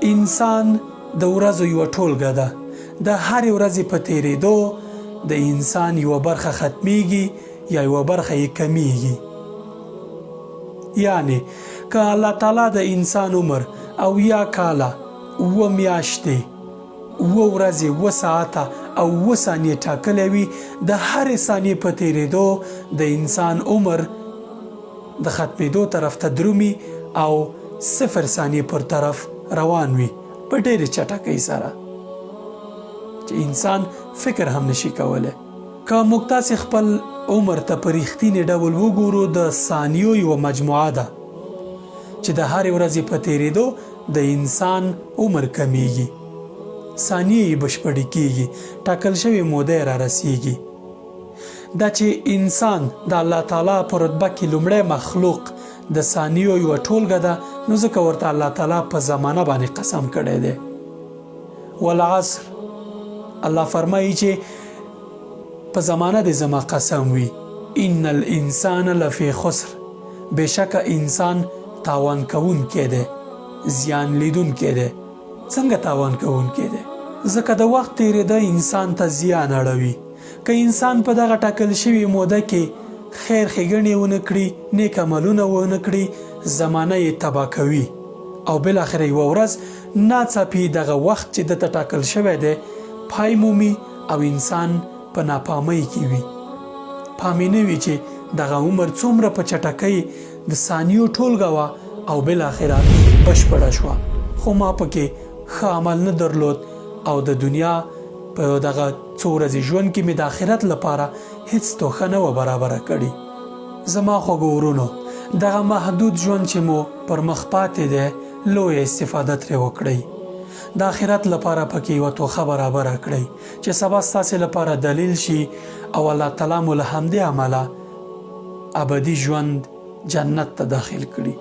انسان د ورځو یوه ټولګه ده. د هرې ورځې په تیریدو د انسان یوه برخه ختمیږي یا یوه برخه یې کمیږي. یعنی که الله تعالی د انسان عمر 80 کاله 7 میاشتې 7 ورځې 7 ساعته او 7 ثانیې ټاکلی وي، د هرې ثانیې په تیریدو د انسان عمر د ختمېدو طرف ته درومي او 0 ثانیې پر طرف روان وي په ډېرې چټکۍ سره چې انسان فکر هم نشي کولی. که موږ تاسې خپل عمر ته په رښتینې ډول وګورو، د ثانیو یوه مجموعه ده چې د هرې ورځې په تیریدو د انسان عمر کمیږي، ثانیې یې بشپړې کیږي، ټاکل شوې موده یې رارسیږي. دا چې انسان د الله تعالی په رتبه کې لومړی مخلوق د ثانیو یوه ټولګه ده، نو ځکه ورته الله تعالی په زمانه باندې قسم کړی دی. والعصر، الله فرمایي چې په زمانه د زما قسم وي، ان الانسان لفی خسر، بېشکه انسان تاوان کوونکی دی، زیان لیدونکی دی. څنګه تاوان کوونکی دی؟ ځکه د وخت تیریده انسان ته زیان اړوي. که انسان په دغه ټاکل شوې موده کې خیر ښېګڼې ونه کړي، نیک عملونه ونه کړي، زمانه یې تباه کوي او بالاخره یوه ورځ ناڅاپي دغه وخت چې دته ټاکل شوی دی پای مومي او انسان په ناپامۍ کې وي. پام یې نه وي چې دغه عمر څومره په چټکۍ د ثانیو ټولګه وه او بالاخره بشپړه شوه، خو ما پکې ښه عمل نه درلود او د دنیا په دغه څو ورځې ژوند کې مې د آخرت لپاره هیڅ توښه نه وه برابره کړې. زما خوږو ورونو، دغه محدود ژوند چې مو پر مخ پاتې دی، لویه استفاده ترې وکړئ. د آخرت لپاره پکې یوه توښه برابره کړئ چې سبا ستاسې لپاره دلیل شي او الله تعالی مو له همدې عمله ابدي ژوند جنت ته داخل کړي.